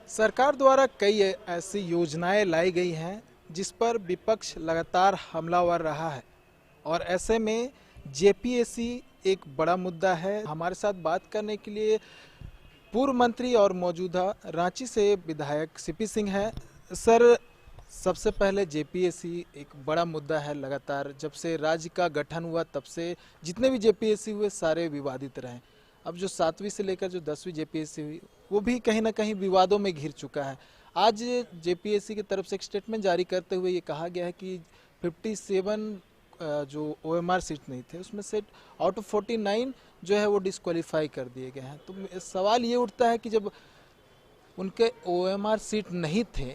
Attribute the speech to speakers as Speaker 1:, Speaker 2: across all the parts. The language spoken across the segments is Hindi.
Speaker 1: सरकार द्वारा कई ऐसी योजनाएं लाई गई हैं जिस पर विपक्ष लगातार हमलावर रहा है और ऐसे में जेपीएससी एक बड़ा मुद्दा है। हमारे साथ बात करने के लिए पूर्व मंत्री और मौजूदा रांची से विधायक सीपी सिंह हैं। सर, सबसे पहले जेपीएससी एक बड़ा मुद्दा है। लगातार जब से राज्य का गठन हुआ तब से जितने भी जेपीएससी हुए सारे विवादित रहे। अब जो 7वीं से लेकर जो 10वीं जेपीएससी हुई वो भी कहीं ना कहीं विवादों में घिर चुका है। आज जेपीएससी की तरफ से एक स्टेटमेंट जारी करते हुए ये कहा गया है कि 57 जो ओएमआर सीट नहीं थे उसमें से आउट ऑफ 49 जो है वो डिस्क्वालीफाई कर दिए गए हैं। तो सवाल ये उठता है कि जब उनके ओएमआर सीट नहीं थे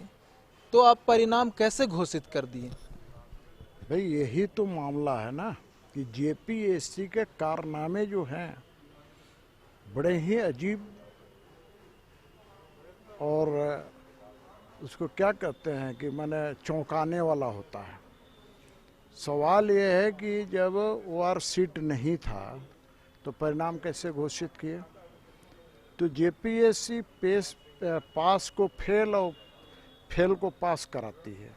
Speaker 1: तो आप परिणाम कैसे घोषित कर दिए?
Speaker 2: भाई यही तो मामला है ना कि जेपीएससी के कारनामे जो हैं बड़े ही अजीब और उसको क्या कहते हैं कि माने चौंकाने वाला होता है। सवाल ये है कि जब ओआर सीट नहीं था तो परिणाम कैसे घोषित किए। तो जेपीएससी पास को फेल और फेल को पास कराती है।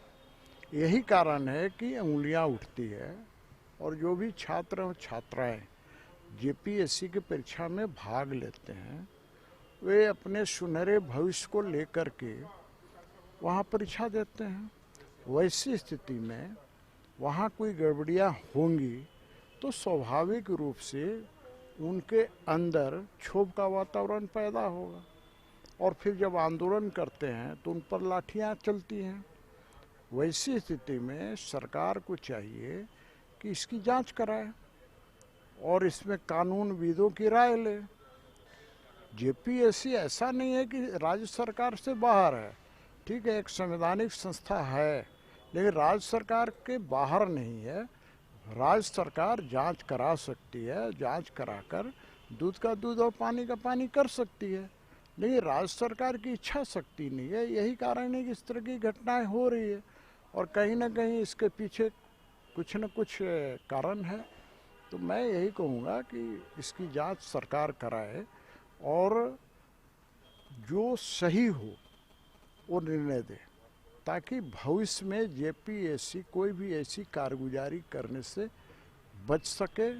Speaker 2: यही कारण है कि उंगलियां उठती है और जो भी छात्र और छात्राएं जेपीएससी की परीक्षा में भाग लेते हैं वे अपने सुनहरे भविष्य को लेकर के वहाँ परीक्षा देते हैं। वैसी स्थिति में वहाँ कोई गड़बड़ियाँ होंगी तो स्वाभाविक रूप से उनके अंदर क्षोभ का वातावरण पैदा होगा और फिर जब आंदोलन करते हैं तो उन पर लाठियाँ चलती हैं। वैसी स्थिति में सरकार को चाहिए कि इसकी जांच कराए और इसमें कानूनविदों की राय ले। जेपीएससी ऐसा नहीं है कि राज्य सरकार से बाहर है, ठीक है, एक संवैधानिक संस्था है, लेकिन राज्य सरकार के बाहर नहीं है। राज्य सरकार जांच करा सकती है, जांच कराकर दूध का दूध और पानी का पानी कर सकती है, लेकिन राज्य सरकार की इच्छा शक्ति नहीं है। यही कारण है कि इस तरह की घटनाएं हो रही है और कहीं ना कहीं इसके पीछे कुछ न कुछ कारण है। तो मैं यही कहूँगा कि इसकी जांच सरकार कराए और जो सही हो वो निर्णय दे ताकि भविष्य में जेपीएससी कोई भी ऐसी कारगुजारी करने से बच सके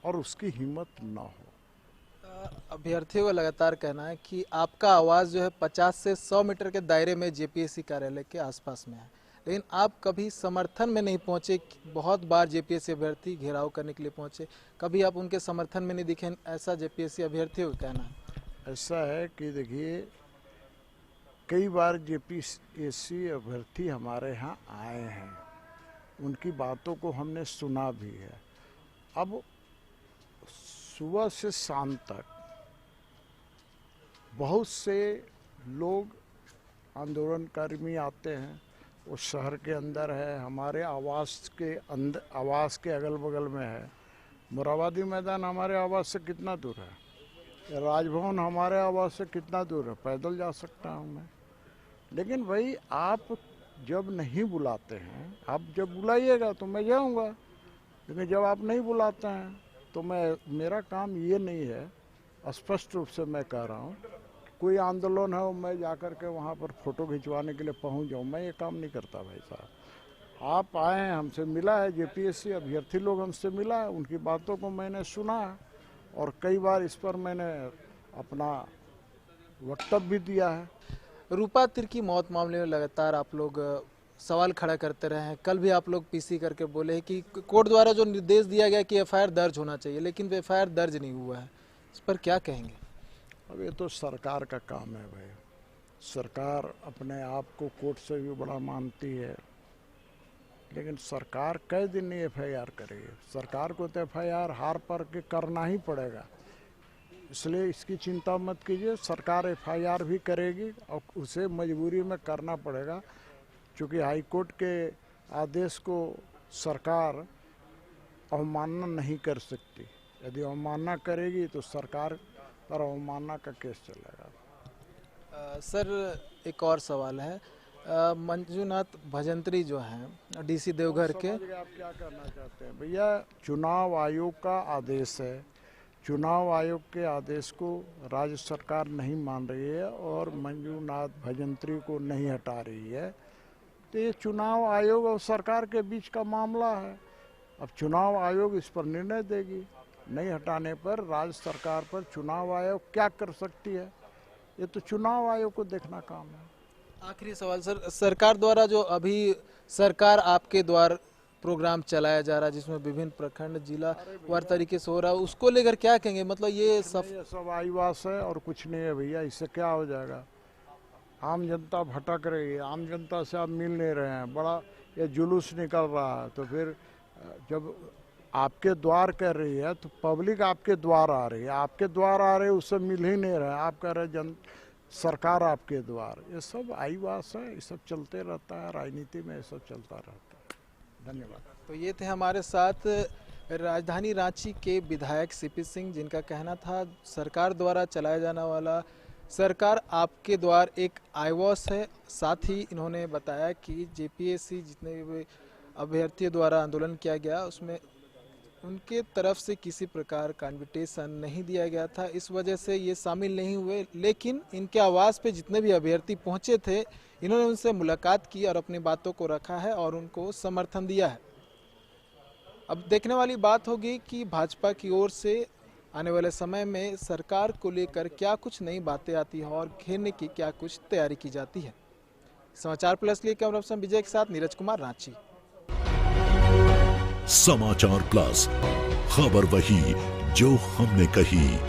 Speaker 2: और उसकी हिम्मत न हो।
Speaker 1: अभ्यर्थियों का लगातार कहना है कि आपका आवाज़ जो है 50 से 100 मीटर के दायरे में जेपीएससी कार्यालय के आसपास में है, लेकिन आप कभी समर्थन में नहीं पहुंचे। बहुत बार जेपीएससी अभ्यर्थी घेराव करने के लिए पहुंचे, कभी आप उनके समर्थन में नहीं दिखे, ऐसा जेपीएससी अभ्यर्थियों का कहना है।
Speaker 2: ऐसा है कि देखिए कई बार जेपीएससी अभ्यर्थी हमारे यहाँ आए हैं, उनकी बातों को हमने सुना भी है। अब सुबह से शाम तक बहुत से लोग आंदोलनकर्मी आते हैं। वो शहर के अंदर है, हमारे आवास के अगल बगल में है। मोराबादी मैदान हमारे आवास से कितना दूर है, राजभवन हमारे आवास से कितना दूर है, पैदल जा सकता हूँ मैं। लेकिन भाई आप जब नहीं बुलाते हैं, आप जब बुलाइएगा तो मैं जाऊँगा, लेकिन जब आप नहीं बुलाते हैं तो मेरा काम ये नहीं है। स्पष्ट रूप से मैं कह रहा हूँ, कोई आंदोलन है मैं जाकर के वहाँ पर फोटो खिंचवाने के लिए पहुँच जाऊँ, मैं ये काम नहीं करता भाई साहब। आप आए हैं, हमसे मिला है, जेपीएससी अभ्यर्थी लोग हमसे मिला है, उनकी बातों को मैंने सुना है और कई बार इस पर मैंने अपना वक्तव्य भी दिया है।
Speaker 1: रूपा तिर की मौत मामले में लगातार आप लोग सवाल खड़ा करते रहे हैं। कल भी आप लोग पीसी करके बोले हैं कि कोर्ट द्वारा जो निर्देश दिया गया कि एफआईआर दर्ज होना चाहिए, लेकिन एफआईआर दर्ज नहीं हुआ है, इस पर क्या कहेंगे?
Speaker 2: अब ये तो सरकार का काम है भाई। सरकार अपने आप को कोर्ट से भी बड़ा मानती है, लेकिन सरकार कई दिन नहीं एफआईआर करेगी। सरकार को तो एफआईआर हार पर के करना ही पड़ेगा, इसलिए इसकी चिंता मत कीजिए। सरकार एफआईआर भी करेगी और उसे मजबूरी में करना पड़ेगा, क्योंकि हाईकोर्ट के आदेश को सरकार अवमानना नहीं कर सकती। यदि अवमानना करेगी तो सरकार पर अवमानना का केस चलेगा।
Speaker 1: सर, एक और सवाल है। मंजूनाथ भजंत्री जो हैं डीसी देवघर के,
Speaker 2: आप क्या करना चाहते हैं भैया? चुनाव आयोग का आदेश है, चुनाव आयोग के आदेश को राज्य सरकार नहीं मान रही है और मंजूनाथ भजंत्री को नहीं हटा रही है, तो ये चुनाव आयोग और सरकार के बीच का मामला है। अब चुनाव आयोग इस पर निर्णय देगी। नहीं हटाने पर राज्य सरकार पर चुनाव आयोग क्या कर सकती है, ये तो चुनाव आयोग को देखना काम है।
Speaker 1: आखिरी सवाल सर, सरकार द्वारा जो अभी सरकार आपके द्वार प्रोग्राम चलाया जा रहा है जिसमें विभिन्न प्रखंड जिला वार तरीके से हो रहा है, उसको लेकर क्या कहेंगे? मतलब ये
Speaker 2: सब आईवास है और कुछ नहीं है भैया, इससे क्या हो जाएगा? आम जनता भटक रही है, आम जनता से आप मिल नहीं रहे हैं, बड़ा ये जुलूस निकल रहा है। तो फिर जब आपके द्वार कह रही है तो पब्लिक आपके द्वार आ रही है, आपके द्वार आ रहे उससे मिल ही नहीं रहे, आप कह रहे सरकार आपके द्वार। ये सब आईवास है, ये सब चलते रहता है, राजनीति में ये सब चलता रहता है। धन्यवाद।
Speaker 1: तो ये थे हमारे साथ राजधानी रांची के विधायक सीपी सिंह, जिनका कहना था सरकार द्वारा चलाया जाने वाला सरकार आपके द्वार एक आईवॉस है। साथ ही इन्होंने बताया कि जेपीएससी जितने भी अभ्यर्थियों द्वारा आंदोलन किया गया उसमें उनके तरफ से किसी प्रकार का इन्विटेशन नहीं दिया गया था, इस वजह से ये शामिल नहीं हुए। लेकिन इनके आवास पे जितने भी अभ्यर्थी पहुंचे थे, इन्होंने उनसे मुलाकात की और अपनी बातों को रखा है और उनको समर्थन दिया है। अब देखने वाली बात होगी कि भाजपा की ओर से आने वाले समय में सरकार को लेकर क्या कुछ नई बातें आती है और घेरने की क्या कुछ तैयारी की जाती है। समाचार प्लस के लिए कैमरा पर्सन विजय के साथ नीरज कुमार, रांची।
Speaker 3: समाचार प्लस, खबर वही जो हमने कही।